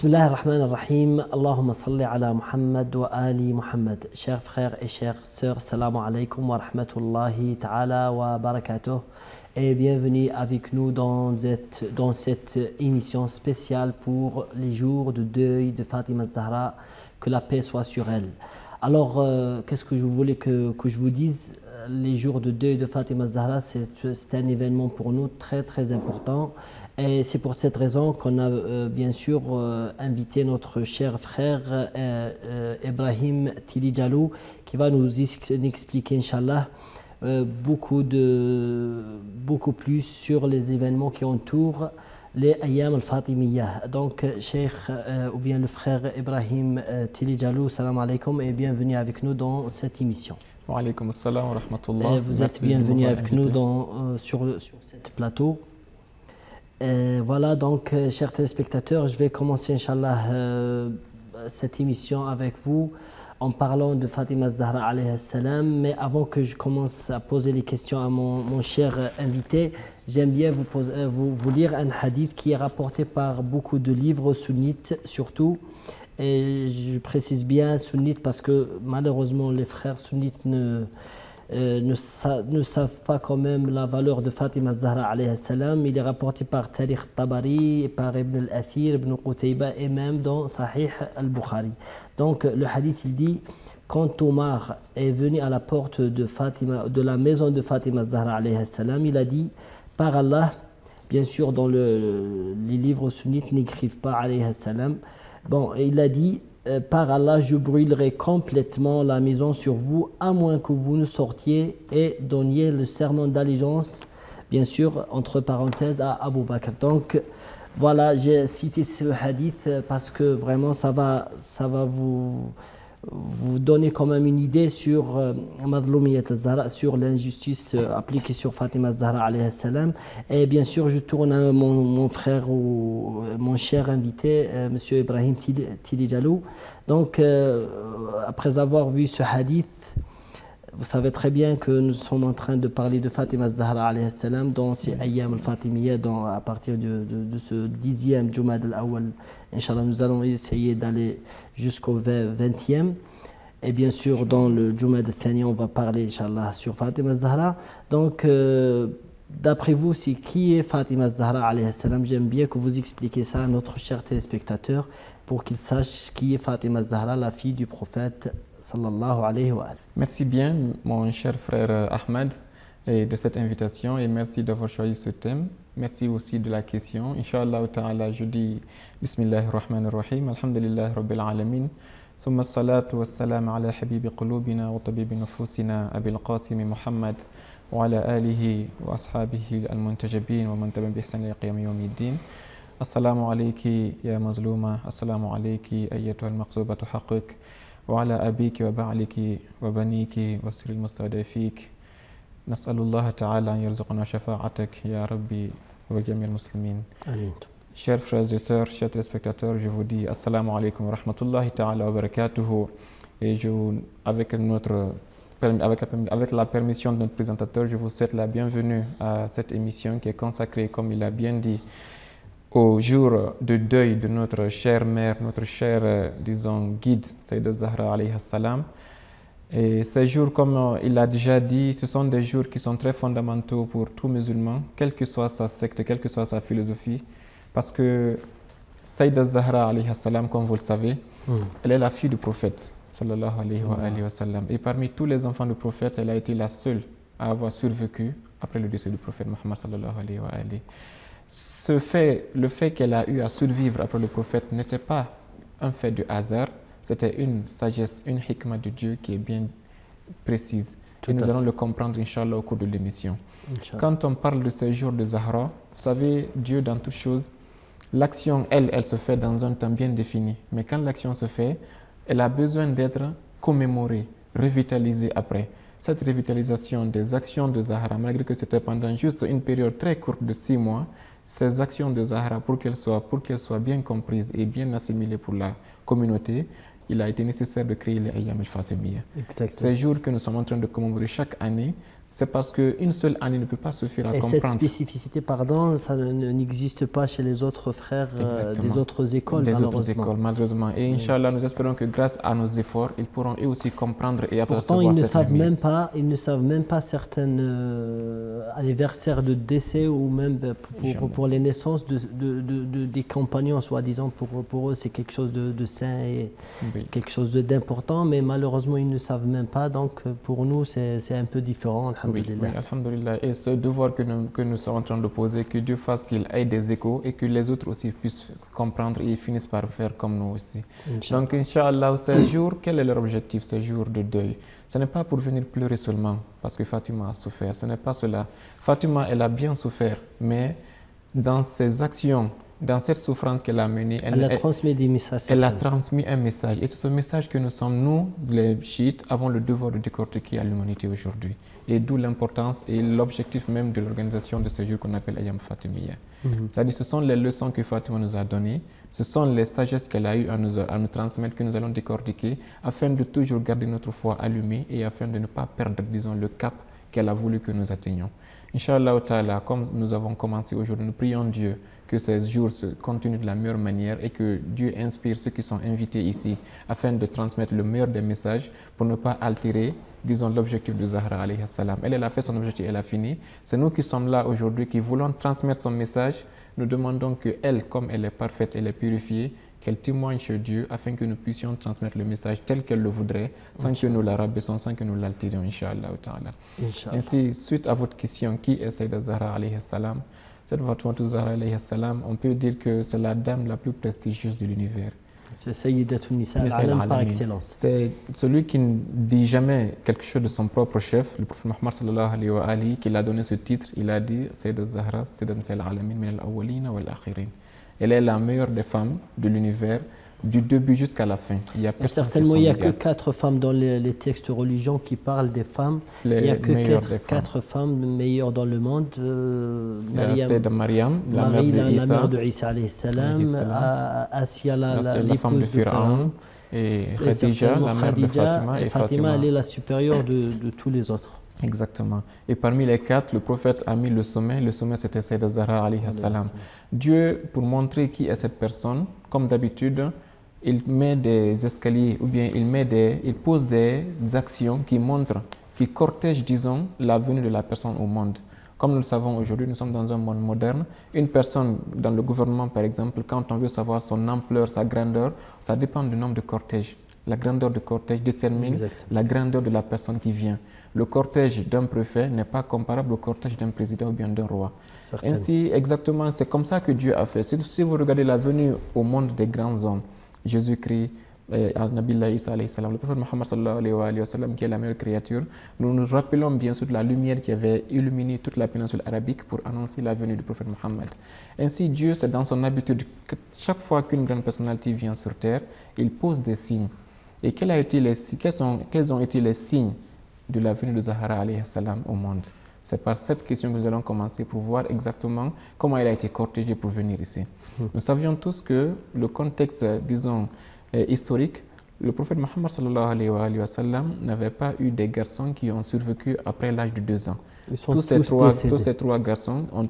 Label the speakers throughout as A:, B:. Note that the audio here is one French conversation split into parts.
A: Bismillah ar-Rahman ar-Rahim. Allahumma salli ala Muhammad wa ali Muhammad. Chers frères et chères sœurs, salam alaikum wa rahmatullahi ta'ala wa barakatuh. Et bienvenue avec nous dans cette émission spéciale pour les jours de deuil de Fatima Zahra. Que la paix soit sur elle. Alors, qu'est-ce que je voulais que je vous dise? Les jours de deuil de Fatima Zahra, c'est un événement pour nous très très important. Et c'est pour cette raison qu'on a bien sûr invité notre cher frère Ibrahim Tilijalou qui va nous expliquer, Inch'Allah, beaucoup plus sur les événements qui entourent les Ayyam al-Fatimiyya. Donc, Cheikh ou bien le frère Ibrahim Tilijalou, salam alaikum et bienvenue avec nous dans cette émission.
B: Wa alaykum assalam wa rahmatullah.
A: Vous êtes bienvenue avec nous sur cette plateau. Voilà, donc, chers téléspectateurs, je vais commencer, Inch'Allah, cette émission avec vous en parlant de Fatima Zahra alayhi salam. Mais avant que je commence à poser les questions à mon cher invité, j'aime bien vous lire un hadith qui est rapporté par beaucoup de livres sunnites surtout. Et je précise bien sunnites parce que malheureusement les frères sunnites ne savent pas quand même la valeur de Fatima Zahra alayhi salam. Il est rapporté par Tariq Tabari, par Ibn al-Athir, Ibn Qutayba et même dans Sahih al-Bukhari. Donc le hadith il dit: quand Omar est venu à la porte de la maison de Fatima Zahra alayhi salam, il a dit: par Allah, bien sûr dans les livres sunnites n'écrivent pas alayhi salam. Bon, il a dit: par Allah, je brûlerai complètement la maison sur vous, à moins que vous ne sortiez et donniez le serment d'allégeance, bien sûr, entre parenthèses, à Abu Bakr. Donc, voilà, j'ai cité ce hadith parce que vraiment, ça va vous donner quand même une idée sur Madloumiyat al-Zahra, sur l'injustice appliquée sur Fatima Zahra alayhi salam. Et bien sûr, je tourne à mon frère ou mon cher invité, Monsieur Ibrahim Tilijalou. Donc, après avoir vu ce hadith, vous savez très bien que nous sommes en train de parler de Fatima Zahra alayhi salam dans ces Ayyam al-Fatimiyya, à partir de ce 10e Jumad al-Awwal. Inch'Allah, nous allons essayer d'aller jusqu'au 20e. Et bien sûr, dans le Jumad al-Thani, on va parler, Inch'Allah, sur Fatima Zahra. Donc, d'après vous, c'est qui est Fatima Zahra alayhi salam? J'aime bien que vous expliquiez ça à notre cher téléspectateur pour qu'il sache qui est Fatima Zahra, la fille du prophète sallallahu alayhi wa sallam.
B: Merci bien, mon cher frère Ahmed, de cette invitation et merci d'avoir choisi ce thème. Merci aussi de la question. Inch'Allah ta'ala, je dis Bismillahir-Rahmanir-Rahim, Alhamdulillah Rabbil Alamin. ثم الصلاة والسلام على حبيب قلوبنا وطبيب نفوسنا أبي القاسم محمد وعلى آله وأصحابه المنتجبين ومن تبعهم بإحسان إلى قيام يوم الدين. السلام عليك يا مظلومة، السلام عليك أيتها المغصوبة حقك، وعلى أبيك وبعلك وبنيك وسر المستضعفيك. نسأل الله تعالى أن يرزقنا شفاعتك يا ربي وجميع المسلمين. آمين. Chers frères et sœurs, chers téléspectateurs, je vous dis Assalamu alaikum wa rahmatullahi ta'ala wa barakatuhu. Et avec la permission de notre présentateur, je vous souhaite la bienvenue à cette émission qui est consacrée, comme il a bien dit, au jour de deuil de notre chère mère, notre chère, disons, guide, Sayyidah Zahra alayhi salam. Et ces jours, comme il a déjà dit, ce sont des jours qui sont très fondamentaux pour tout musulman, quelle que soit sa secte, quelle que soit sa philosophie. Parce que Sayyidah Zahra alayhi salam, comme vous le savez, elle est la fille du prophète sallallahu alayhi wa sallam. Et parmi tous les enfants du prophète, elle a été la seule à avoir survécu après le décès du prophète Muhammad sallallahu alayhi wa sallam. Le fait qu'elle a eu à survivre après le prophète n'était pas un fait de hasard, c'était une sagesse, une hikmah de Dieu qui est bien précise. Et nous allons le comprendre, Inch'Allah, au cours de l'émission. Quand on parle de ces jours de Zahra, vous savez, Dieu dans toutes choses, l'action, elle se fait dans un temps bien défini. Mais quand l'action se fait, elle a besoin d'être commémorée, revitalisée après. Cette revitalisation des actions de Zahra, malgré que c'était pendant juste une période très courte de 6 mois, ces actions de Zahra, pour qu'elles soient bien comprises et bien assimilées pour la communauté, il a été nécessaire de créer les Ayyam al-Fatimiyya. Ces jours que nous sommes en train de commémorer chaque année, c'est parce qu'une seule année ne peut pas suffire à
A: Et
B: comprendre.
A: cette spécificité, pardon, ça n'existe pas chez les autres frères des autres écoles,
B: des
A: malheureusement.
B: autres écoles, malheureusement. Et Inch'Allah, nous espérons que grâce à nos efforts, ils pourront eux aussi comprendre et
A: Pourtant,
B: apercevoir cette lumière.
A: ils ne savent même pas certains anniversaires de décès ou même pour les naissances des compagnons, soi-disant. Pour eux, c'est quelque chose de saint et
B: Oui.
A: quelque chose d'important, mais malheureusement, ils ne savent même pas. Donc, pour nous, c'est un peu différent,
B: Oui,
A: alhamdoulilah.
B: oui, alhamdulillah. Et ce devoir que nous sommes en train de poser, que Dieu fasse qu'il ait des échos et que les autres aussi puissent comprendre et finissent par faire comme nous aussi.
A: Inch'Allah.
B: Donc, Inch'Allah, ces jours, quel est leur objectif, ces jours de deuil? Ce n'est pas pour venir pleurer seulement parce que Fatima a souffert, ce n'est pas cela. Fatima, elle a bien souffert, mais dans ses actions, dans cette souffrance qu'elle a menée,
A: Elle a transmis des messages.
B: elle a
A: certainement.
B: transmis un message. Et c'est ce message que nous sommes, nous, les chiites, avons le devoir de décortiquer à l'humanité aujourd'hui. Et d'où l'importance et l'objectif même de l'organisation de ce jour qu'on appelle Ayam Fatimiyya. C'est-à-dire, ce sont les leçons que Fatima nous a données, ce sont les sagesses qu'elle a eu à nous transmettre, que nous allons décortiquer, afin de toujours garder notre foi allumée et afin de ne pas perdre, disons, le cap qu'elle a voulu que nous atteignions. Inch'Allah ta'ala, comme nous avons commencé aujourd'hui, nous prions Dieu que ces jours se continuent de la meilleure manière et que Dieu inspire ceux qui sont invités ici afin de transmettre le meilleur des messages pour ne pas altérer, disons, l'objectif de Zahra alayhi salam. Elle a fait son objectif, elle a fini. C'est nous qui sommes là aujourd'hui, qui voulons transmettre son message. Nous demandons qu'elle, comme elle est parfaite, elle est purifiée, qu'elle témoigne chez Dieu afin que nous puissions transmettre le message tel qu'elle le voudrait, sans que nous la rabaissons, sans que nous l'altérions, Inch'Allah ta'ala.
A: Inch'Allah.
B: Ainsi, suite à votre question, qui est Sayyidah Zahra alayhi salam? Cette Fatima Zahra alayhi salam, on peut dire que c'est la dame la plus prestigieuse de l'univers.
A: C'est Sayyidatun Nisa
B: Nisa
A: al-Alam par
B: al-Alamin.
A: excellence.
B: C'est celui qui ne dit jamais quelque chose de son propre chef, le prophète Muhammad sallallahu alayhi wa alihi, qui l'a donné ce titre. Il a dit Sayyidat Zahra, Sayyidat Nisa al-Alamin min al-awwalina wal-akhirin. Elle est la meilleure des femmes de l'univers, du début jusqu'à la fin. Il y a
A: Et
B: personne
A: certainement,
B: qui
A: il n'y a
B: s'en
A: que
B: égale.
A: 4 femmes dans les textes religions qui parlent des femmes.
B: Les
A: Il n'y a que
B: meilleures des
A: 4 femmes meilleures dans le monde.
B: Il y a Sayyidah Mariam, la mère
A: Marie,
B: de
A: la
B: Isa,
A: mère de Isa alayhi salam,
B: alayhi salam.
A: Asia,
B: la femme
A: l'épouse
B: de
A: de Pharaon.
B: Pharaon, et
A: Et
B: Khadija,
A: certainement
B: la mère de
A: Khadija,
B: Fatima, et
A: Fatima, elle est la supérieure de tous les autres.
B: Exactement. Et parmi les 4, le prophète a mis le sommet. Le sommet, c'était Sayyidah Zahra alayhi salam. Dieu, pour montrer qui est cette personne, comme d'habitude, il met des escaliers ou bien il pose des actions qui montrent, qui cortègent, disons, la venue de la personne au monde. Comme nous le savons aujourd'hui, nous sommes dans un monde moderne. Une personne dans le gouvernement, par exemple, quand on veut savoir son ampleur, sa grandeur, ça dépend du nombre de cortèges. La grandeur du cortège détermine
A: Exactement.
B: la grandeur de la personne qui vient. Le cortège d'un préfet n'est pas comparable au cortège d'un président ou bien d'un roi.
A: Certainement.
B: Ainsi, exactement, c'est comme ça que Dieu a fait. Si vous regardez la venue au monde des grands hommes, Jésus-Christ, Nabi Isa alayhi salam, le prophète Muhammad sallallahu alayhi wa sallam, qui est la meilleure créature, nous nous rappelons bien sûr de la lumière qui avait illuminé toute la péninsule arabique pour annoncer la venue du prophète Muhammad. Ainsi, Dieu, c'est dans son habitude que chaque fois qu'une grande personnalité vient sur terre, il pose des signes. Et quels ont été les signes de la venue de Zahra alayhi salam au monde? C'est par cette question que nous allons commencer pour voir exactement comment elle a été cortégée pour venir ici. Nous savions tous que le contexte, disons, historique, le prophète Muhammad sallallahu alayhi wa sallam n'avait pas eu des garçons qui ont survécu après l'âge de 2 ans.
A: Ils sont
B: Tous ces trois garçons ont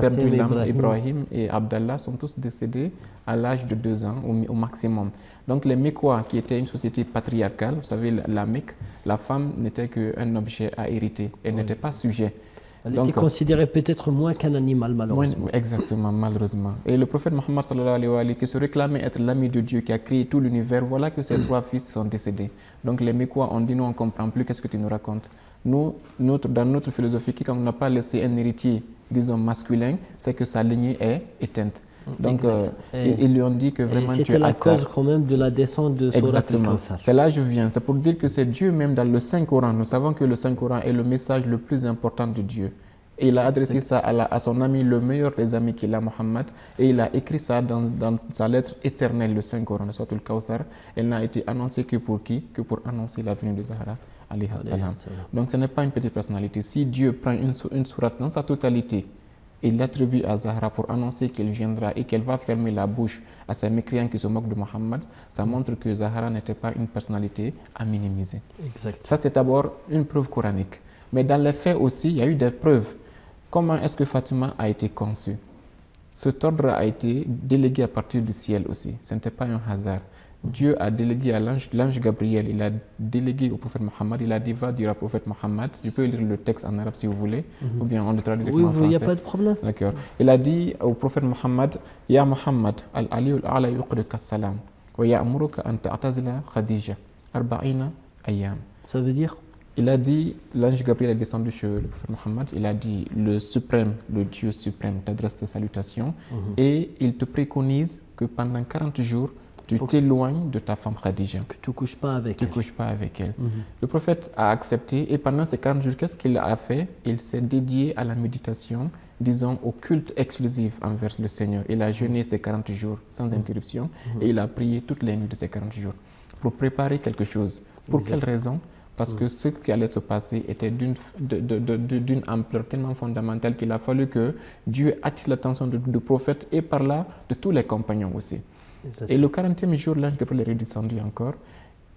B: perdu l'âme. Ibrahim et Abdallah sont tous décédés à l'âge de 2 ans au maximum. Donc les Mecquois, qui étaient une société patriarcale, vous savez, la Mecque, la femme n'était qu'un objet à hériter. Elle n'était pas sujet.
A: Elle était considérée peut-être moins qu'un animal, malheureusement.
B: Exactement, malheureusement. Et le prophète Muhammad sallallahu alayhi wa sallam, qui se réclamait être l'ami de Dieu qui a créé tout l'univers, voilà que ses 3 fils sont décédés. Donc les Mecquois ont dit, nous on ne comprend plus, qu'est-ce que tu nous racontes? Nous, dans notre philosophie, quand on n'a pas laissé un héritier, disons, masculin, c'est que sa lignée est éteinte. Donc, ils lui ont dit que vraiment
A: c'était la cause quand même de la descente de Surat al-Kawthar.
B: C'est là que je viens. C'est pour dire que c'est Dieu même dans le Saint-Coran. Nous savons que le Saint-Coran est le message le plus important de Dieu. Et il a adressé ça à son ami, le meilleur des amis qu'il a, Mohammed. Et il a écrit ça dans sa lettre éternelle, le Saint-Coran, le Surat al-Kawthar. Elle n'a été annoncée que pour qui? Que pour annoncer la venue de Zahra alayhi salam. Donc ce n'est pas une petite personnalité. Si Dieu prend une sourate dans sa totalité, il l'attribue à Zahra pour annoncer qu'elle viendra et qu'elle va fermer la bouche à ces mécréants qui se moquent de Mohammed, ça montre que Zahra n'était pas une personnalité à minimiser.
A: Exact.
B: Ça, c'est d'abord une preuve coranique. Mais dans les faits aussi, il y a eu des preuves. Comment est-ce que Fatima a été conçue? Cet ordre a été délégué à partir du ciel aussi. Ce n'était pas un hasard. Dieu a délégué à l'ange Gabriel, il a délégué au prophète Mohammed, il a dit va dire au prophète Mohammed, je peux lire le texte en arabe si vous voulez, ou bien on le traduit directement en français.
A: Oui, il n'y a pas de problème.
B: D'accord. Il a dit au prophète Mohammed, Ya Mohammed, al-Ali al-A'la yuqrika salam, wa ya'muruka an ta'tazila Khadija, arba'ina ayyam.
A: Ça veut dire?
B: Il a dit, l'ange Gabriel est descendu chez le prophète Mohammed, il a dit, le suprême, le Dieu suprême t'adresse tes salutations et il te préconise que pendant 40 jours, tu t'éloignes de ta femme Khadija.
A: Que tu ne couches pas avec elle.
B: Tu couches pas avec elle. Le prophète a accepté et pendant ces 40 jours, qu'est-ce qu'il a fait? Il s'est dédié à la méditation, disons au culte exclusif envers le Seigneur. Il a jeûné ces 40 jours sans interruption et il a prié toutes les nuits de ces 40 jours pour préparer quelque chose. Pour quelle raison? Parce que ce qui allait se passer était d'une ampleur tellement fondamentale qu'il a fallu que Dieu attire l'attention du prophète et par là de tous les compagnons aussi.
A: Exactement.
B: Et le 40e jour, l'ange Gabriel est redescendu encore.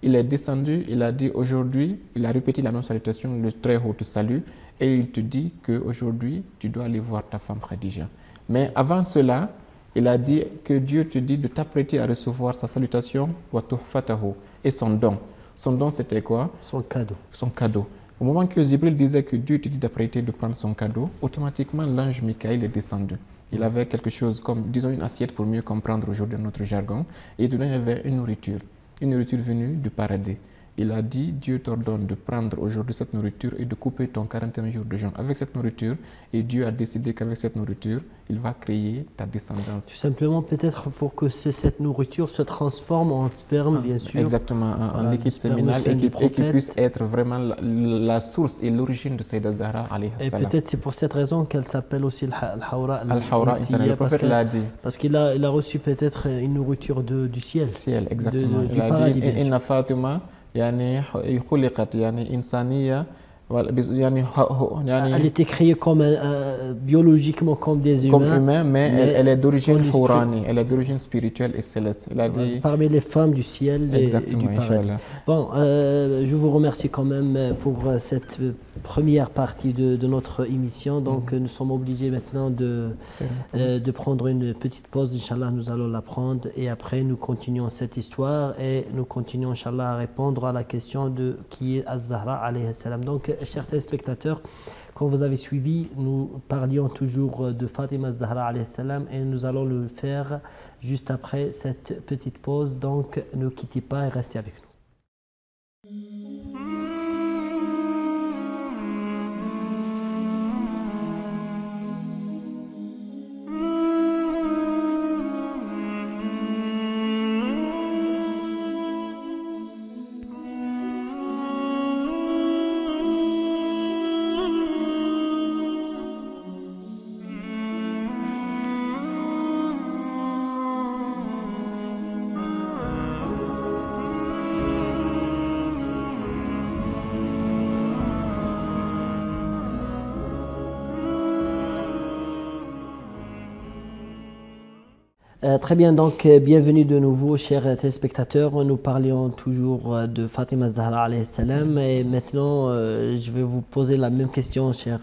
B: Il est descendu, il a dit aujourd'hui, il a répété la même salutation, le très haut te salue, et il te dit qu'aujourd'hui, tu dois aller voir ta femme Khadija. Mais avant cela, il a dit que Dieu te dit de t'apprêter à recevoir sa salutation, wa tuhfatahu, et son don. Son don, c'était quoi?
A: Son cadeau.
B: Son cadeau. Au moment que Jibril disait que Dieu te dit d'apprêter de prendre son cadeau, automatiquement l'ange Michael est descendu. Il avait quelque chose comme, disons, une assiette pour mieux comprendre aujourd'hui notre jargon. Et dedans, il y avait une nourriture venue du paradis. Il a dit, Dieu t'ordonne de prendre aujourd'hui cette nourriture et de couper ton 40e jour de jeûne avec cette nourriture. Et Dieu a décidé qu'avec cette nourriture, il va créer ta descendance.
A: Tout simplement peut-être pour que cette nourriture se transforme en sperme, bien sûr.
B: Exactement, en liquide séminal et qui puisse être vraiment la source et l'origine de Sayyida Zahra alayhi salam.
A: Et peut-être c'est pour cette raison qu'elle s'appelle aussi Al-Hawra.
B: Al-Hawra, le prophète l'a dit.
A: Parce qu'il a reçu peut-être une nourriture du ciel.
B: Ciel, exactement.
A: Du paradis, bien sûr.
B: Inna Fatima يعني خلقت يعني إنسانية
A: Elle était créée comme, biologiquement comme des humains.
B: Comme humain, mais elle est d'origine hourani, elle est d'origine spirituelle et céleste.
A: Parmi les femmes du ciel et du paradis. Bon, je vous remercie quand même pour cette première partie de notre émission. Donc, nous sommes obligés maintenant de prendre une petite pause. Inch'Allah, nous allons la prendre et après, nous continuons cette histoire et nous continuons, Inch'Allah, à répondre à la question de qui est Az-Zahra alayhi salam. Donc, chers téléspectateurs, comme vous avez suivi, nous parlions toujours de Fatima Az-Zahra alayhi salam et nous allons le faire juste après cette petite pause. Donc, ne quittez pas et restez avec nous. Très bien, donc bienvenue de nouveau, chers téléspectateurs. Nous parlions toujours de Fatima Az-Zahra alayhi salam et maintenant je vais vous poser la même question, cher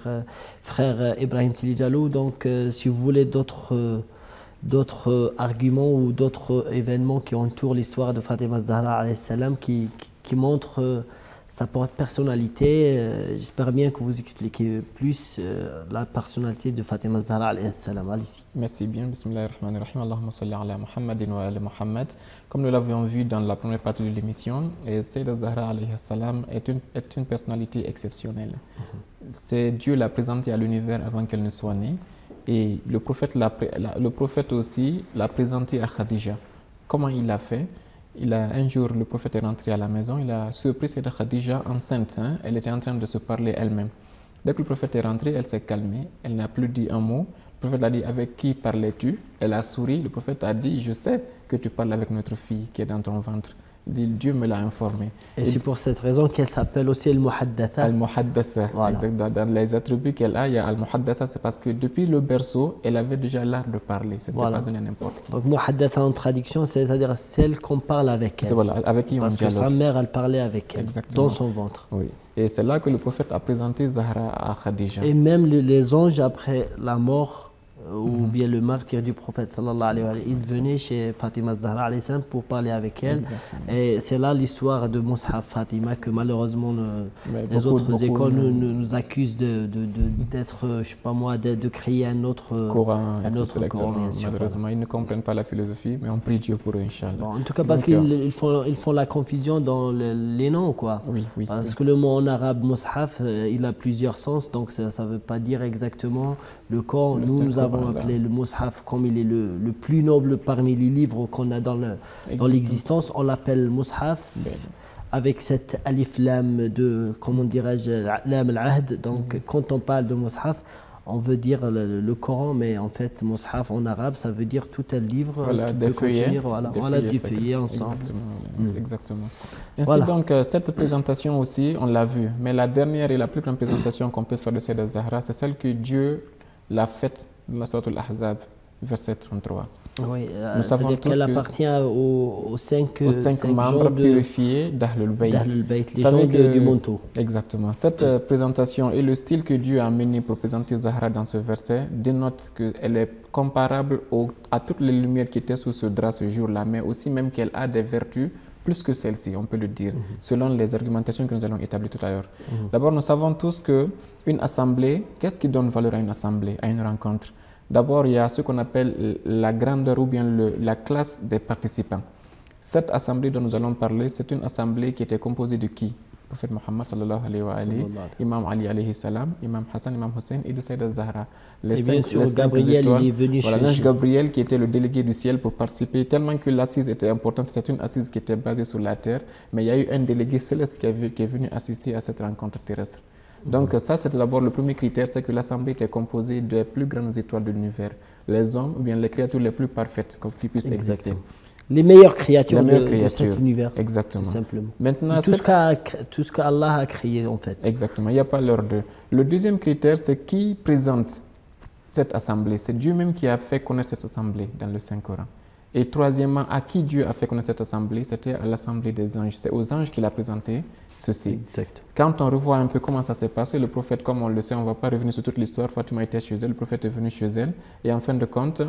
A: frère Ibrahim Tilijalou. Donc, si vous voulez d'autres arguments ou d'autres événements qui entourent l'histoire de Fatima Az-Zahra alayhi salam qui montrent sa personnalité, j'espère bien que vous expliquez plus la personnalité de Fatima Az-Zahra alayhi salam. Allez-y.
B: Merci bien. Bismillahirrahmanirrahim. Allahumma salli ala Muhammadin wa ala Muhammad. Comme nous l'avions vu dans la première partie de l'émission, Sayyida Zahra alayhi salam est une personnalité exceptionnelle. C'est Dieu l'a présentée à l'univers avant qu'elle ne soit née. Et le prophète aussi l'a présentée à Khadija. Comment il l'a fait? Un jour, le prophète est rentré à la maison, il a surpris cette Khadija enceinte, elle était en train de se parler elle-même. Dès que le prophète est rentré, elle s'est calmée, elle n'a plus dit un mot. Le prophète a dit, avec qui parlais-tu? Elle a souri, le prophète a dit, je sais que tu parles avec notre fille qui est dans ton ventre. Dieu me l'a informé.
A: Et c'est pour cette raison qu'elle s'appelle aussi Al-Muhaddatha.
B: Al-Muhaddasa,
A: Voilà.
B: dans les attributs qu'elle a, il y a Al-Muhaddasa, c'est parce que depuis le berceau, elle avait déjà l'art de parler, c'était
A: Voilà.
B: pas donné à n'importe qui.
A: Donc Muhaddatha en traduction, c'est-à-dire celle qu'on parle avec elle.
B: Voilà, avec qui on
A: Parce que sa
B: dialogue.
A: mère, elle parlait avec elle,
B: Exactement.
A: dans son ventre.
B: Oui. Et c'est là que le prophète a présenté Zahra à Khadija.
A: Et même les anges, après la mort ou bien le martyr du prophète, sallallahu alayhi wa sallam, ils venaient chez Fatima Zahra alayhi salam pour parler avec elle.
B: Exactement.
A: Et c'est là l'histoire de Mus'haf Fatima que malheureusement
B: Mais
A: les
B: beaucoup-
A: autres
B: beaucoup
A: écoles
B: ne-
A: nous accusent d'être, je sais pas moi, de créer un autre
B: Coran,
A: un autre
B: etc.
A: Coran, bien sûr.
B: Malheureusement, ils ne comprennent pas la philosophie, mais on prie Dieu pour eux, Inch'Allah.
A: Bon, en tout cas, parce
B: Donc,
A: qu'ils font la confusion dans les noms, quoi.
B: Oui, oui.
A: Parce que le mot en arabe, Mus'haf, il a plusieurs sens, donc ça ne veut pas dire exactement le Coran.
B: Le
A: Nous,
B: Saint
A: nous avons
B: Coran,
A: appelé le Mus'haf comme il est le plus noble parmi les livres qu'on a dans l'existence. On l'appelle Mus'haf
B: Ben,
A: avec cette alif lam de, comment dirais-je, lam al-ahd. Donc, quand on parle de Mus'haf, on veut dire le Coran, mais en fait, Mus'haf en arabe, ça veut dire tout un livre
B: voilà,
A: qui
B: des
A: peut
B: feuillets.
A: contenir, voilà, des
B: sacrés.
A: feuillets ensemble.
B: Exactement. Exactement. Ainsi
A: Voilà.
B: donc, cette présentation aussi, on l'a vu. Mais la dernière et la plus grande présentation qu'on peut faire de Sayyidah Zahra, c'est celle que Dieu l'a faite dans la Sourate Al-Ahzab, verset 33.
A: Oui,
B: Nous savons
A: c'est-à-dire
B: tous
A: qu'elle
B: que-
A: appartient aux cinq
B: membres
A: gens de
B: purifiés d'Ahlul Bayt.
A: d'Ahlul Bayt, les
B: Vous savez
A: gens
B: que-
A: du manteau.
B: Exactement. Cette présentation et le style que Dieu a mené pour présenter Zahra dans ce verset dénote qu'elle est comparable à toutes les lumières qui étaient sous ce drap ce jour-là, mais aussi même qu'elle a des vertus plus que celle-ci, on peut le dire, selon les argumentations que nous allons établir tout à l'heure. D'abord, nous savons tous qu'une assemblée, qu'est-ce qui donne valeur à une assemblée, à une rencontre? D'abord, il y a ce qu'on appelle la grandeur ou bien la classe des participants. Cette assemblée dont nous allons parler, c'est une assemblée qui était composée de qui? Le prophète Mohammed sallallahu alayhi wa alihi, Imam Ali alayhi salam, Imam Hassan, Imam Hussein et de Sayyidah Zahra.
A: Et bien sûr, Gabriel, il est venu
B: voilà,
A: chez
B: l'ange Gabriel qui était le délégué du ciel pour participer, tellement que l'assise était importante, c'était une assise qui était basée sur la terre, mais il y a eu un délégué céleste qui est venu assister à cette rencontre terrestre. Donc ça, c'est d'abord le premier critère, c'est que l'assemblée était composée des plus grandes étoiles de l'univers, les hommes ou bien les créatures les plus parfaites qui puissent exister.
A: Exactement. Les meilleures créatures,
B: Les meilleures
A: de
B: créatures.
A: cet univers,
B: Exactement.
A: tout simplement.
B: Maintenant,
A: Et tout ce qu'Allah a créé, en fait.
B: Exactement, il n'y a pas l'heure de. Le deuxième critère, c'est qui présente cette assemblée. C'est Dieu même qui a fait connaître cette assemblée dans le Saint-Coran. Et troisièmement, à qui Dieu a fait connaître cette assemblée? C'était à l'assemblée des anges. C'est aux anges qu'il a présenté ceci.
A: Exact.
B: Quand on revoit un peu comment ça s'est passé, le prophète, comme on le sait, on ne va pas revenir sur toute l'histoire, Fatima était chez elle, le prophète est venu chez elle, et en fin de compte,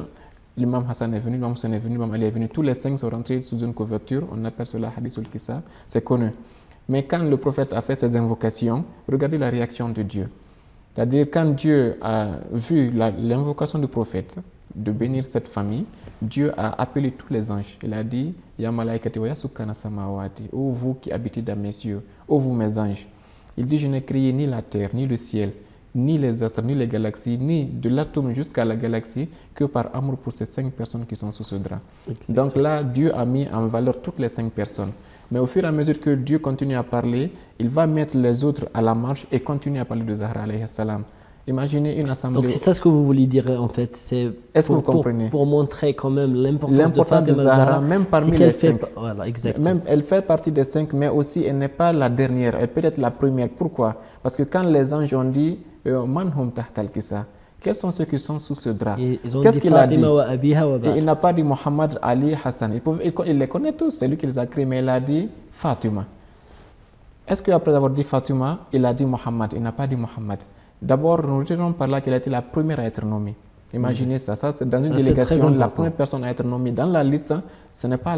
B: l'imam Hassan est venu, l'imam Hussein est venu, l'imam Ali est venu, tous les cinq sont rentrés sous une couverture, on appelle cela Hadith ul-Kissa, c'est connu. Mais quand le prophète a fait ses invocations, regardez la réaction de Dieu. C'est-à-dire quand Dieu a vu l'invocation du prophète, de bénir cette famille, Dieu a appelé tous les anges. Il a dit, Ya malaikati wa ya sukkana samawati, ô vous qui habitez dans mes cieux, ô vous mes anges. Il dit, je n'ai créé ni la terre, ni le ciel, ni les astres, ni les galaxies, ni de l'atome jusqu'à la galaxie, que par amour pour ces 5 personnes qui sont sous ce drap.
A: Exactement.
B: Donc là, Dieu a mis en valeur toutes les 5 personnes. Mais au fur et à mesure que Dieu continue à parler, il va mettre les autres à la marche et continuer à parler de Zahra alayhi salam. Imaginez une assemblée.
A: Donc c'est ça ce que vous voulez dire en fait.
B: Est-ce que vous comprenez?
A: Pour montrer quand même l'importance de
B: L'importance de
A: Fatima
B: Zahra, même parmi
A: c'est qu'elle
B: les
A: fait
B: 5.
A: voilà, exactement.
B: Même elle fait partie des 5, mais aussi elle n'est pas la dernière, elle peut être la première. Pourquoi? Parce que quand les anges ont dit Man hum tahtal kisa, quels sont ceux qui sont sous ce drap?
A: Ils ont
B: Qu'est-ce
A: dit
B: qu'il a dit?
A: Fatima wa abiha wa
B: Et
A: ba'al.
B: il n'a pas dit Mohammed, Ali, Hassan. Il les connaît tous, c'est lui qui les a créés, mais il a dit Fatima. Est-ce qu'après avoir dit Fatima, il a dit Mohammed? Il n'a pas dit Mohammed. D'abord, nous retenons par là qu'elle a été la première à être nommée. Imaginez ça, c'est dans une
A: Ça, c'est
B: délégation,
A: très
B: la
A: important.
B: première personne à être nommée dans la liste, ce n'est pas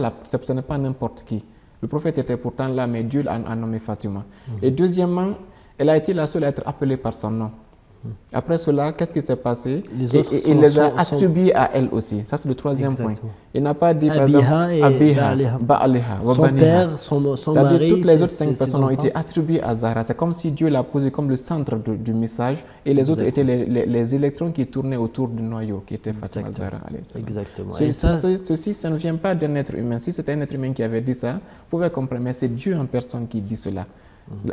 B: n'importe qui. Le prophète était pourtant là, mais Dieu a nommé Fatima. Et deuxièmement, elle a été la seule à être appelée par son nom. Après cela, qu'est-ce qui s'est passé?
A: Les autres
B: il les a attribués à elle aussi. Ça, c'est le troisième point.
A: Exactement.
B: Il n'a pas dit, par
A: Abiha
B: exemple,
A: et
B: Abiha,
A: Ba'aliha.
B: Ba'aliha, wa
A: Son
B: baniha.
A: père, son
B: C'est-à-dire
A: mari,
B: toutes les autres
A: ses
B: 5 personnes ont
A: enfants.
B: été attribuées à Zahra. C'est comme si Dieu l'a posé comme le centre du message et les autres étaient les électrons qui tournaient autour du noyau qui était Fatima Zahra.
A: Exactement. Et ça,
B: Ceci, ça ne vient pas d'un être humain. Si c'était un être humain qui avait dit ça, vous pouvez comprendre, mais c'est Dieu en personne qui dit cela.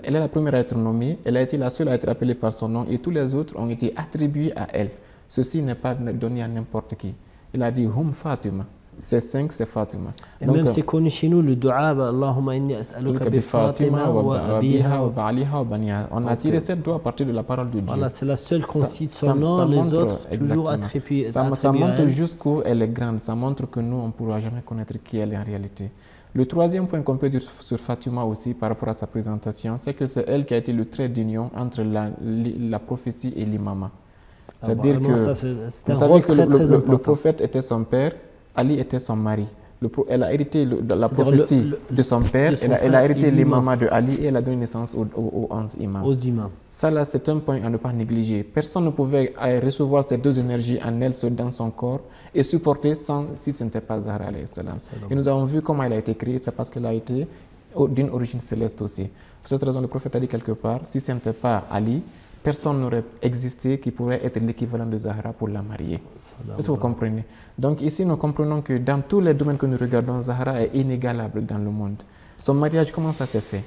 B: Elle est la première à être nommée, elle a été la seule à être appelée par son nom et tous les autres ont été attribués à elle. Ceci n'est pas donné à n'importe qui. Il a dit Hum Fatima. c'est 5, c'est Fatima.
A: Et même c'est connu chez nous le dua, Allahumma inni as'aluka bi Fatima wa abiha wa
B: ba'aliha wa baniha. On a tiré cette doigt à partir de la parole de Dieu.
A: Voilà, c'est la seule qu'on cite son nom, les autres toujours attribués.
B: Ça montre jusqu'où elle est grande, ça montre que nous, on ne pourra jamais connaître qui elle est en réalité. Le troisième point qu'on peut dire sur Fatima aussi par rapport à sa présentation, c'est que c'est elle qui a été le trait d'union entre la prophétie et l'imama. C'est-à-dire que, vous savez que le prophète était son père, Ali était son mari. Elle a hérité la prophétie de son père, elle a hérité l'imama de Ali et elle a donné naissance aux 11 imams. Ça là, c'est un point à ne pas négliger. Personne ne pouvait recevoir ces deux énergies en elle, dans son corps, et supporter si ce n'était pas Zahra alayhi salam. Et nous avons vu comment elle a été créée, c'est parce qu'elle a été d'une origine céleste aussi. Pour cette raison, le prophète a dit quelque part, si ce n'était pas Ali, personne n'aurait existé qui pourrait être l'équivalent de Zahra pour la marier. Est-ce que vous comprenez? Donc ici, nous comprenons que dans tous les domaines que nous regardons, Zahra est inégalable dans le monde. Son mariage, comment ça s'est fait?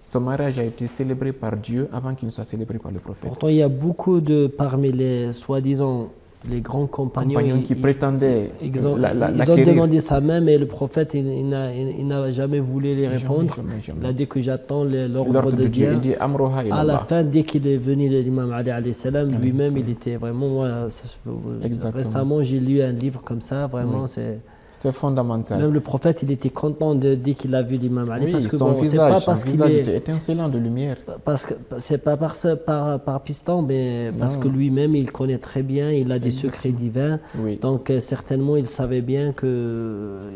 B: Son mariage a été célébré par Dieu avant qu'il ne soit célébré par le prophète.
A: Pourtant, il y a beaucoup parmi les soi-disant les grands compagnons
B: qui prétendaient
A: ils ont demandé ça même et le prophète il n'a jamais voulu les répondre. Jamais. Il a dit que j'attends l'ordre de Dieu. À la fin, dès qu'il est venu l'imam Ali alayhi salam, lui-même il était vraiment... récemment, j'ai lu un livre comme ça, vraiment c'est fondamental. Même le prophète, il était content dès qu'il a vu l'imam Ali.
B: Parce que son visage était étincelant de lumière.
A: Parce que c'est pas par piston, mais parce que lui-même, il connaît très bien, il a des secrets divins. Donc certainement, il savait bien qu'il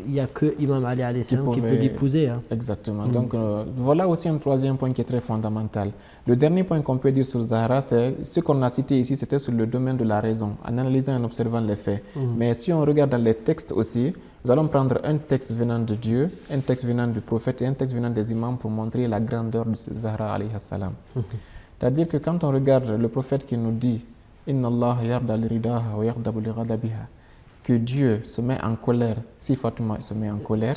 A: n'y a que Imam Ali alayhi salam qui peut l'épouser.
B: Exactement. Donc voilà aussi un troisième point qui est très fondamental. Le dernier point qu'on peut dire sur Zahra, c'est ce qu'on a cité ici, c'était sur le domaine de la raison, en analysant et en observant les faits. Mais si on regarde dans les textes aussi, nous allons prendre un texte venant de Dieu, un texte venant du prophète et un texte venant des imams pour montrer la grandeur de Zahra alayhi salam. C'est-à-dire que quand on regarde le prophète qui nous dit « Inna Allah yarda li-ridaha wa yardabu li-ghadabiha » que Dieu se met en colère si Fatima se met en colère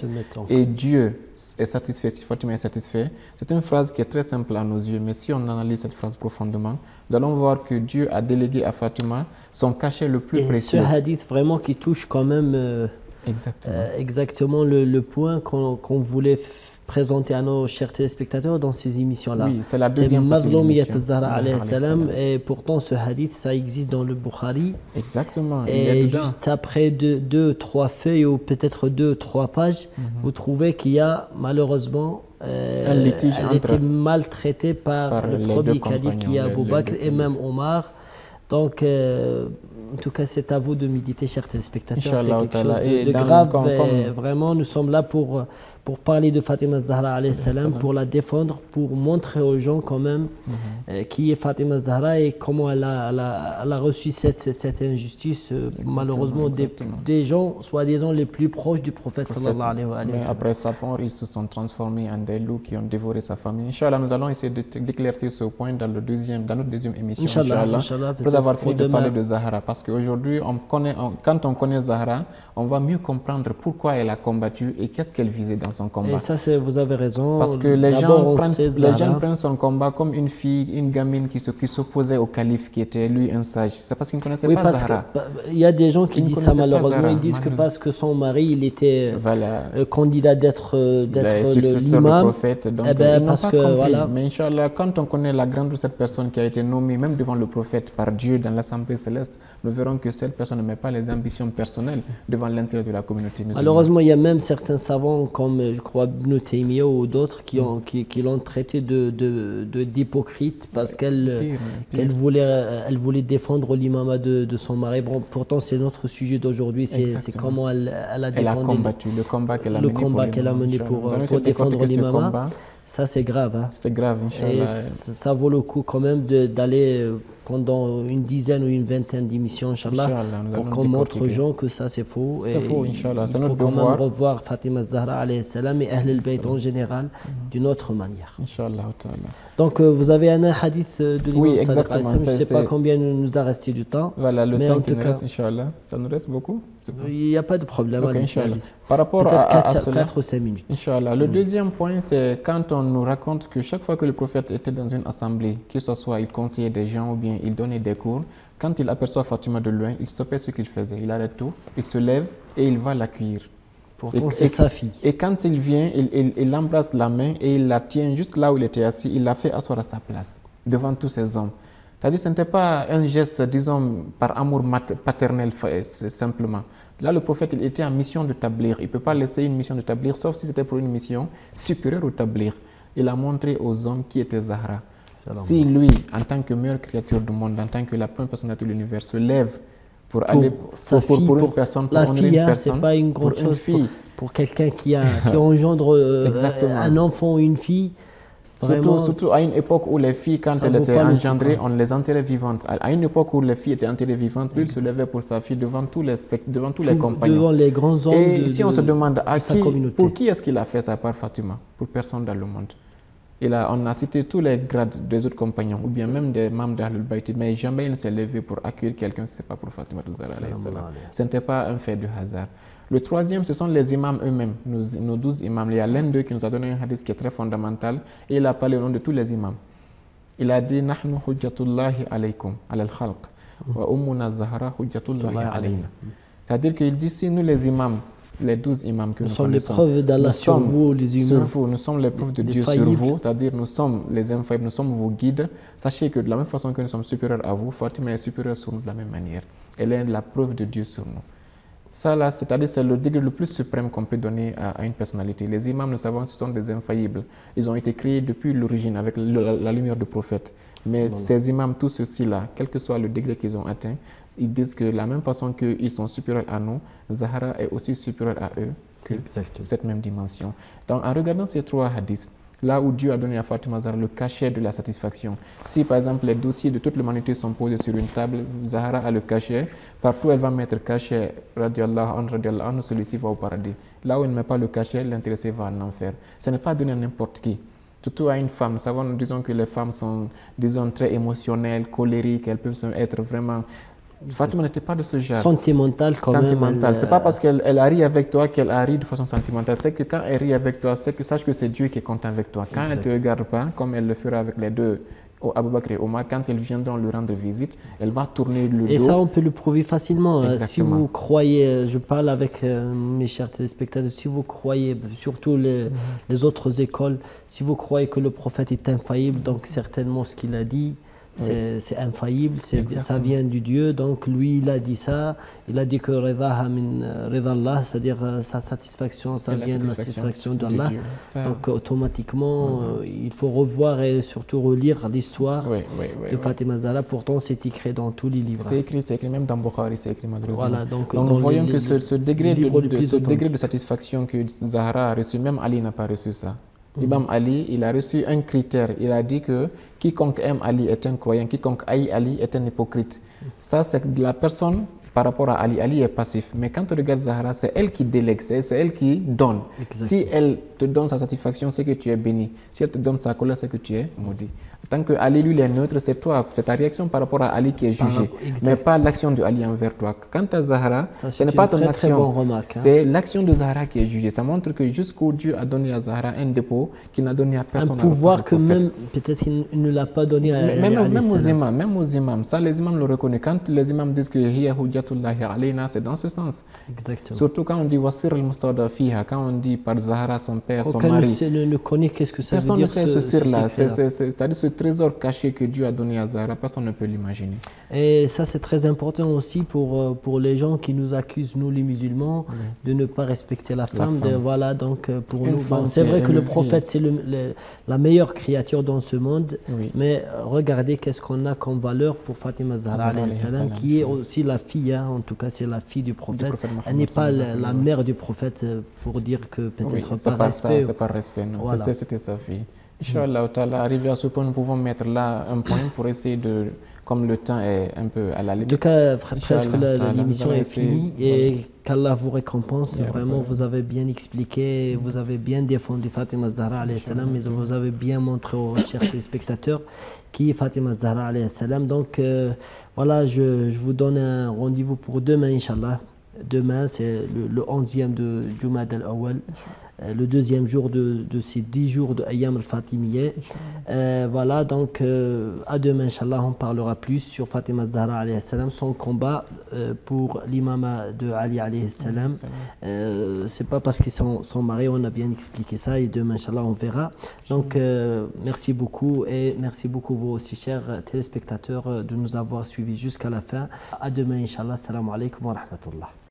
B: et Dieu est satisfait si Fatima est satisfait. C'est une phrase qui est très simple à nos yeux, mais si on analyse cette phrase profondément, nous allons voir que Dieu a délégué à Fatima son cachet le plus précieux.
A: Ce hadith vraiment qui touche quand même exactement le point qu'on voulait présenter à nos chers téléspectateurs dans ces émissions-là.
B: Oui, c'est la deuxième partie de l'émission.
A: Zahra alayhi salam, et pourtant ce hadith, ça existe dans le Bukhari.
B: Exactement.
A: Et juste après deux, trois feuilles ou peut-être 2-3 pages, vous trouvez qu'il y a malheureusement
B: un litige
A: elle était maltraitée par le premier calife qui est Abu Bakr et même Omar. Donc, en tout cas, c'est à vous de méditer, chers téléspectateurs. C'est quelque chose de grave. Vraiment, nous sommes là pour parler de Fatima Zahra alayhi salam, pour la défendre, pour montrer aux gens quand même qui est Fatima Zahra et comment elle a reçu cette injustice. Malheureusement, des gens, soi-disant, les plus proches du prophète sallallahu alayhi wa sallam.
B: Après sa mort, ils se sont transformés en des loups qui ont dévoré sa famille. Inch'Allah, nous allons essayer d'éclaircir ce point dans notre deuxième émission. Inch'Allah, après avoir fini de parler de Zahra. Parce qu'aujourd'hui, quand on connaît Zahra, on va mieux comprendre pourquoi elle a combattu et qu'est-ce qu'elle visait dans son combat.
A: Et ça, vous avez raison.
B: Parce que les gens prennent son combat comme une fille, une gamine qui s'opposait au calife qui était lui un sage. C'est parce qu'ils ne connaissaient pas Zahra.
A: Il y a des gens qui disent ça malheureusement. Ils disent que parce que son mari, il était candidat d'être l'imam. Parce que voilà.
B: Mais Inch'Allah, quand on connaît la grandeur de cette personne qui a été nommée même devant le prophète par Dieu dans l'Assemblée céleste, nous verrons que cette personne ne met pas les ambitions personnelles devant l'intérêt de la communauté musulmane.
A: Malheureusement, il y a même certains savants comme je crois Ibn Taymiyyah ou d'autres qui l'ont traité d'hypocrite parce qu'elle voulait défendre l'imama de son mari. Bon, pourtant, c'est notre sujet d'aujourd'hui, c'est comment elle a défendu
B: le combat qu'elle a mené
A: pour défendre l'imama. Ça, c'est grave. Hein.
B: C'est grave, Inch'Allah.
A: Et ça vaut le coup quand même d'aller pendant une dizaine ou une vingtaine d'émissions, Inch'Allah, pour qu'on montre aux gens que ça, c'est faux.
B: C'est faux, Inch'Allah.
A: Il faut quand même revoir Fatima Zahra alayhi salam et Ahl al-Bayt en général d'une autre manière.
B: Inch'Allah.
A: Donc, vous avez un hadith de l'imam
B: Sadiq
A: alayhi salam. Je ne sais pas combien nous a resté du temps.
B: Voilà, le temps qui nous reste, Inch'Allah. Ça nous reste beaucoup?
A: Il n'y a pas de problème.
B: Par rapport à cela,
A: 4 ou 5 minutes.
B: Inch'Allah. Le deuxième point, c'est quand on nous raconte que chaque fois que le prophète était dans une assemblée, que ce soit il conseillait des gens ou bien enseignait, il donnait des cours. Quand il aperçoit Fatima de loin, il stoppait ce qu'il faisait. Il arrête tout, il se lève et il va l'accueillir.
A: Pourtant, c'est sa fille.
B: Et quand il vient, il embrasse la main et il la tient juste là où il était assis. Il la fait asseoir à sa place, devant tous ces hommes. C'est-à-dire ce n'était pas un geste, disons, par amour paternel simplement. Là, le prophète, il était en mission de tablir. Il ne peut pas laisser une mission de tablir, sauf si c'était pour une mission supérieure au tablir. Il a montré aux hommes qui était Zahra. Si lui, en tant que meilleure créature du monde, en tant que la première personnalité de l'univers, se lève pour aller pour une personne, pour
A: la
B: honorer
A: fille,
B: une personne,
A: c'est pas une grande chose pour quelqu'un qui engendre un enfant ou une fille.
B: Surtout à une époque où les filles, quand elles étaient engendrées, on les enterrait vivantes. À une époque où les filles étaient enterrées vivantes, lui, il se levait pour sa fille devant tous les compagnons.
A: Devant les grands hommes.
B: Et si on se demande pour qui est-ce qu'il a fait ça par Fatima? Pour personne dans le monde. On a cité tous les grades des autres compagnons, ou bien même des membres d'Ahlul Bayt, mais jamais il ne s'est levé pour accueillir quelqu'un, ce n'est pas pour Fatima Zahra. Ce n'était pas un fait de hasard. Le troisième, ce sont les imams eux-mêmes, nos 12 imams. Il y a l'un d'eux qui nous a donné un hadith qui est très fondamental, et il a parlé au nom de tous les imams. Il a dit « Nahnu hujjatullahi alaykum, ala al-khalq, wa ummuna Zahra hujjatullahi alayna ». C'est-à-dire qu'il dit, si nous les imams, les 12 imams que nous sommes les preuves d'Allah sur vous, les humains. Nous sommes les preuves de Dieu sur vous, c'est-à-dire nous sommes les infaillibles, nous sommes vos guides. Sachez que de la même façon que nous sommes supérieurs à vous, Fatima est supérieure sur nous de la même manière. Elle est la preuve de Dieu sur nous. Ça là, c'est-à-dire c'est le degré le plus suprême qu'on peut donner à une personnalité. Les imams, nous savons, ce sont des infaillibles. Ils ont été créés depuis l'origine avec la lumière du prophète. Mais ces imams, tous ceux-ci-là, quel que soit le degré qu'ils ont atteint, ils disent que de la même façon qu'ils sont supérieurs à nous, Zahra est aussi supérieure à eux que cette même dimension. Donc en regardant ces trois hadiths, là où Dieu a donné à Fatima Zahra le cachet de la satisfaction. Si par exemple les dossiers de toute l'humanité sont posés sur une table, Zahra a le cachet, partout elle va mettre cachet, radiallahu anhu, celui-ci va au paradis. Là où elle ne met pas le cachet, l'intéressé va en enfer. Ce n'est pas donné à n'importe qui. Surtout à une femme. Nous savons, disons que les femmes sont, disons, très émotionnelles, colériques, elles peuvent être vraiment... Fatima n'était pas de ce genre.
A: Sentimentale quand même.
B: Sentimentale. C'est pas parce qu'elle rit avec toi qu'elle rit de façon sentimentale. C'est que quand elle rit avec toi, sache que c'est Dieu qui est content avec toi. Quand elle ne te regarde pas, comme elle le fera avec les deux, Abu Bakr et Omar, quand ils viendront lui rendre visite, elle va tourner le dos.
A: Et ça, on peut le prouver facilement. Si vous croyez, je parle avec mes chers téléspectateurs, si vous croyez, surtout les autres écoles, si vous croyez que le prophète est infaillible, donc certainement ce qu'il a dit, c'est infaillible, ça vient du Dieu. Donc lui, il a dit ça, il a dit que ridaha min ridallah, c'est-à-dire sa satisfaction, ça vient de la satisfaction d'Allah. Donc automatiquement, il faut revoir et surtout relire l'histoire de Fatima Zahra. Pourtant, c'est écrit dans tous les livres.
B: C'est écrit même dans Bukhari, c'est écrit malheureusement.
A: Voilà, donc
B: nous voyons que ce degré de satisfaction que Zahra a reçu, même Ali n'a pas reçu ça. Imam Ali, il a reçu un critère. Il a dit que quiconque aime Ali est un croyant, quiconque haït Ali est un hypocrite. Ça, c'est la personne par rapport à Ali. Ali est passif. Mais quand tu regardes Zahra, c'est elle qui délègue, c'est elle qui donne. Exactement. Si elle te donne sa satisfaction, c'est que tu es béni. Si elle te donne sa colère, c'est que tu es maudit. Tant que Ali, lui, est neutre, c'est toi, c'est ta réaction par rapport à Ali qui est jugée, mais pas l'action de Ali envers toi. Quant à Zahra, ce n'est pas ton action, c'est l'action de Zahra qui est jugée. Ça montre que jusqu'où Dieu a donné à Zahra un dépôt qu'il n'a donné à personne.
A: Un pouvoir que même, peut-être il ne l'a pas donné à
B: même aux imams. Ça, les imams le reconnaissent. Quand les imams disent que hiya hujjatullahi alayna, c'est dans ce sens.
A: Exactement.
B: Surtout quand on dit wasir al-mustawda fiha, quand on dit par Zahra, son père, son mari.
A: Aucun ne connaît qu'est-ce que ça veut dire.
B: Personne ne sait ce sir-là. C'est-à-dire ce trésor caché que Dieu a donné à Zahra, personne ne peut l'imaginer.
A: Et ça, c'est très important aussi pour les gens qui nous accusent, nous les musulmans, de ne pas respecter la femme. Voilà, donc pour nous, c'est vrai que le prophète, c'est la meilleure créature dans ce monde, mais regardez qu'est-ce qu'on a comme valeur pour Fatima Zahra, qui est aussi la fille, en tout cas, c'est la fille du prophète. Elle n'est pas la mère du prophète pour dire que peut-être
B: par respect. C'est pas respect, non. Voilà. C'était sa fille. Inch'Allah, arrivé à ce point, nous pouvons mettre là un point pour essayer de, comme le temps est un peu à la limite.
A: En tout cas, presque l'émission est finie et qu'Allah vous récompense. Vraiment, vous avez bien expliqué, vous avez bien défendu Fatima Zahra, mais vous avez bien montré aux chers téléspectateurs qui est Fatima Zahra. Donc, voilà, je vous donne un rendez-vous pour demain, Inch'Allah. Demain, c'est le 11e de Jumad al-Awwal. le deuxième jour de ces 10 jours de Ayyam al-Fatimiyya. Voilà, donc à demain, Inch'Allah, on parlera plus sur Fatima Zahra alayhi salam, son combat pour l'imama de Ali alayhi salam. C'est pas parce qu'ils sont mariés, on a bien expliqué ça, et demain, Inch'Allah, on verra. Donc, merci beaucoup, et merci beaucoup vous aussi, chers téléspectateurs, de nous avoir suivis jusqu'à la fin. À demain, Inch'Allah. Assalamu alaikum wa rahmatullah.